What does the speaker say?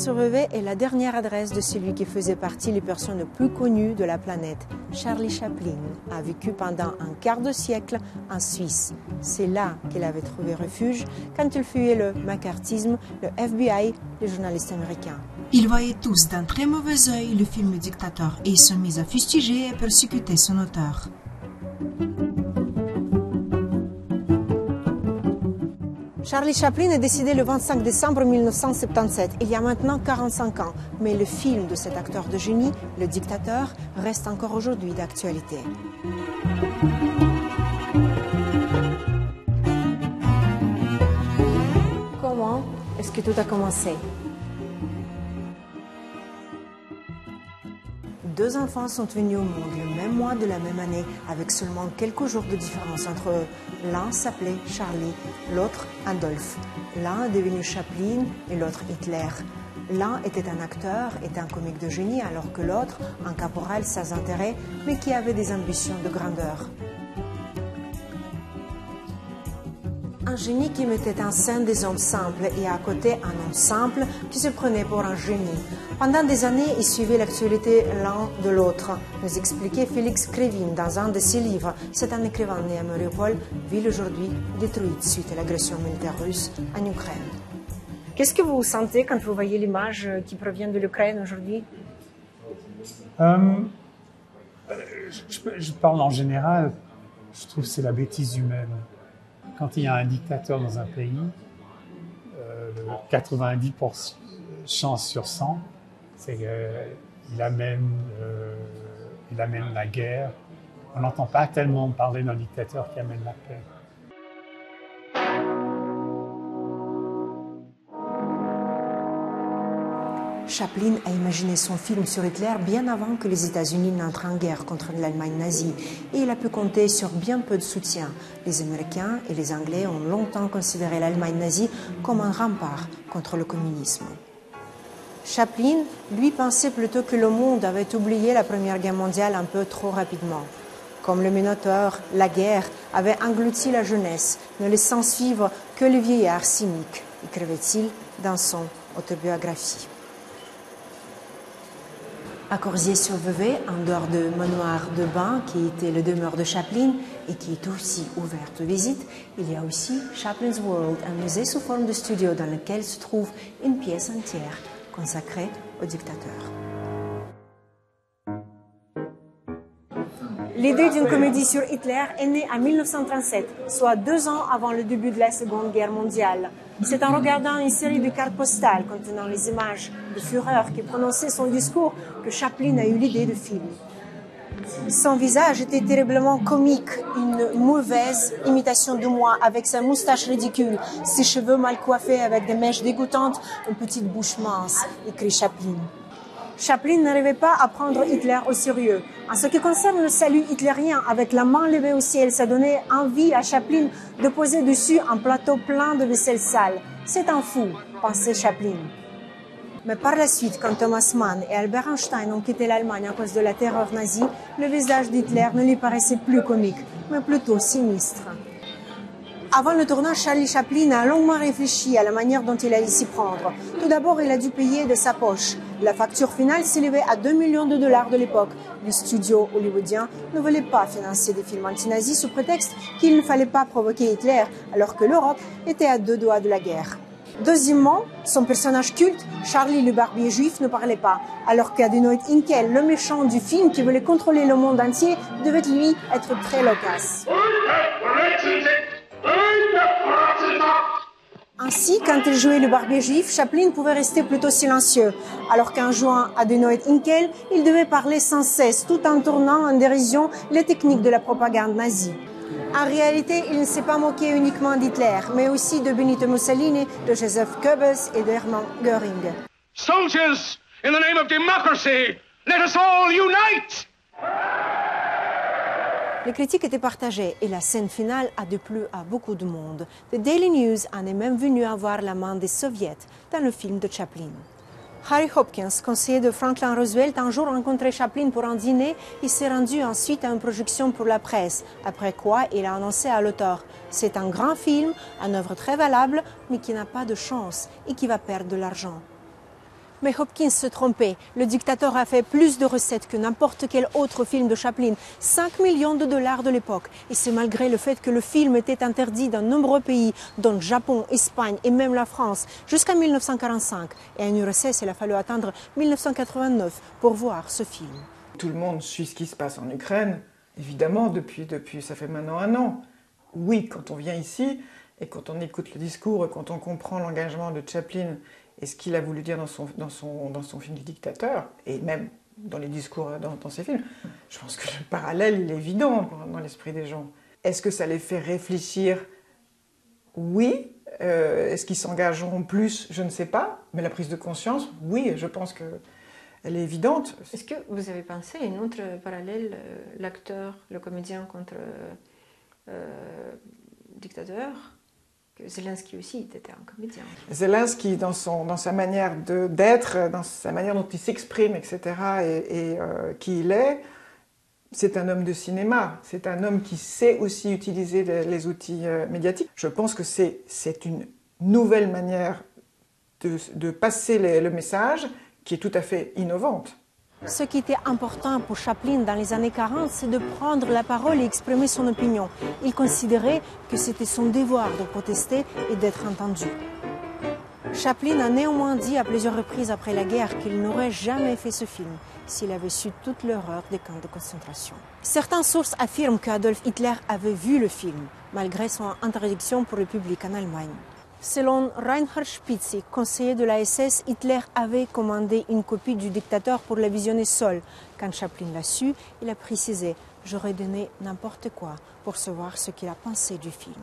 Cognier-sur-Vevey est la dernière adresse de celui qui faisait partie des personnes les plus connues de la planète. Charlie Chaplin a vécu pendant un quart de siècle en Suisse. C'est là qu'il avait trouvé refuge quand il fuyait le macartisme, le FBI, les journalistes américains. Ils voyaient tous d'un très mauvais œil le film Le Dictateur et ils se mis à fustiger et persécuter son auteur. Charlie Chaplin est décédé le 25 décembre 1977, il y a maintenant 45 ans. Mais le film de cet acteur de génie, Le Dictateur, reste encore aujourd'hui d'actualité. Comment est-ce que tout a commencé? Deux enfants sont venus au monde le même mois de la même année, avec seulement quelques jours de différence entre eux. L'un s'appelait Charlie, l'autre Adolphe. L'un est devenu Chaplin et l'autre Hitler. L'un était un acteur, était un comique de génie, alors que l'autre, un caporal sans intérêt, mais qui avait des ambitions de grandeur. Un génie qui mettait en scène des hommes simples et à côté un homme simple qui se prenait pour un génie. Pendant des années, ils suivaient l'actualité l'un de l'autre, nous expliquait Félix Krivine dans un de ses livres. C'est un écrivain né à Mariupol, ville aujourd'hui détruite suite à l'agression militaire russe en Ukraine. Qu'est-ce que vous sentez quand vous voyez l'image qui provient de l'Ukraine aujourd'hui? Je parle en général, je trouve que c'est la bêtise humaine. Quand il y a un dictateur dans un pays, 90% chance sur 100, c'est qu'il amène la guerre. On n'entend pas tellement parler d'un dictateur qui amène la paix. Chaplin a imaginé son film sur Hitler bien avant que les États-Unis n'entrent en guerre contre l'Allemagne nazie et il a pu compter sur bien peu de soutien. Les Américains et les Anglais ont longtemps considéré l'Allemagne nazie comme un rempart contre le communisme. Chaplin, lui, pensait plutôt que le monde avait oublié la Première Guerre mondiale un peu trop rapidement. Comme le Minotaure, la guerre avait englouti la jeunesse, ne laissant suivre que les vieillards cyniques, écrivait-il dans son autobiographie. À Corzier-sur-Vevey, en dehors de manoir de bain qui était le demeure de Chaplin et qui est aussi ouverte aux visites, il y a aussi Chaplin's World, un musée sous forme de studio dans lequel se trouve une pièce entière consacrée au dictateur. L'idée d'une comédie sur Hitler est née en 1937, soit 2 ans avant le début de la Seconde Guerre mondiale. C'est en regardant une série de cartes postales contenant les images de Führer qui prononçait son discours que Chaplin a eu l'idée de film. Son visage était terriblement comique, une mauvaise imitation de moi, avec sa moustache ridicule, ses cheveux mal coiffés avec des mèches dégoûtantes, une petite bouche mince, écrit Chaplin. Chaplin n'arrivait pas à prendre Hitler au sérieux. En ce qui concerne le salut hitlérien, avec la main levée au ciel, ça donnait envie à Chaplin de poser dessus un plateau plein de vaisselle sale. C'est un fou, pensait Chaplin. Mais par la suite, quand Thomas Mann et Albert Einstein ont quitté l'Allemagne à cause de la terreur nazie, le visage d'Hitler ne lui paraissait plus comique, mais plutôt sinistre. Avant le tournage, Charlie Chaplin a longuement réfléchi à la manière dont il allait s'y prendre. Tout d'abord, il a dû payer de sa poche. La facture finale s'élevait à 2 millions de dollars de l'époque. Les studios hollywoodiens ne voulaient pas financer des films anti-nazis sous prétexte qu'il ne fallait pas provoquer Hitler, alors que l'Europe était à 2 doigts de la guerre. Deuxièmement, son personnage culte, Charlie le barbier juif, ne parlait pas, alors qu'Adenoid Hynkel, le méchant du film qui voulait contrôler le monde entier, devait lui être très loquace. Ainsi, quand il jouait le barbier juif, Chaplin pouvait rester plutôt silencieux, alors qu'en jouant Adenoid Hynkel, il devait parler sans cesse, tout en tournant en dérision les techniques de la propagande nazie. En réalité, il ne s'est pas moqué uniquement d'Hitler, mais aussi de Benito Mussolini, de Joseph Goebbels et de Hermann Göring. Soldiers, in the name of democracy, let us all unite! Les critiques étaient partagées et la scène finale a déplu à beaucoup de monde. The Daily News en est même venu à voir la main des soviets dans le film de Chaplin. Harry Hopkins, conseiller de Franklin Roosevelt, a un jour rencontré Chaplin pour un dîner. Il s'est rendu ensuite à une projection pour la presse, après quoi il a annoncé à l'auteur « C'est un grand film, une œuvre très valable, mais qui n'a pas de chance et qui va perdre de l'argent ». Mais Hopkins se trompait. Le dictateur a fait plus de recettes que n'importe quel autre film de Chaplin, 5 millions de dollars de l'époque. Et c'est malgré le fait que le film était interdit dans de nombreux pays, dont le Japon, Espagne et même la France, jusqu'à 1945. Et à une URSS, il a fallu attendre 1989 pour voir ce film. Tout le monde suit ce qui se passe en Ukraine, évidemment, depuis ça fait maintenant 1 an. Oui, quand on vient ici, et quand on écoute le discours, quand on comprend l'engagement de Chaplin et ce qu'il a voulu dire dans son film du dictateur, et même dans les discours dans ses films, je pense que le parallèle, il est évident dans l'esprit des gens. Est-ce que ça les fait réfléchir? Oui. Est-ce qu'ils s'engageront plus? Je ne sais pas. Mais la prise de conscience, oui, je pense qu'elle est évidente. Est-ce que vous avez pensé à un autre parallèle, l'acteur, le comédien contre dictateur? Que Zelensky aussi était un comédien. Zelensky, dans sa manière d'être, dans sa manière dont il s'exprime, etc., et qui il est, c'est un homme de cinéma. C'est un homme qui sait aussi utiliser les outils médiatiques. Je pense que c'est une nouvelle manière de passer le message qui est tout à fait innovante. Ce qui était important pour Chaplin dans les années 40, c'est de prendre la parole et exprimer son opinion. Il considérait que c'était son devoir de protester et d'être entendu. Chaplin a néanmoins dit à plusieurs reprises après la guerre qu'il n'aurait jamais fait ce film s'il avait su toute l'horreur des camps de concentration. Certaines sources affirment qu'Adolf Hitler avait vu le film, malgré son interdiction pour le public en Allemagne. Selon Reinhard Spitzi, conseiller de la SS, Hitler avait commandé une copie du dictateur pour la visionner seul. Quand Chaplin l'a su, il a précisé « J'aurais donné n'importe quoi pour savoir ce qu'il a pensé du film ».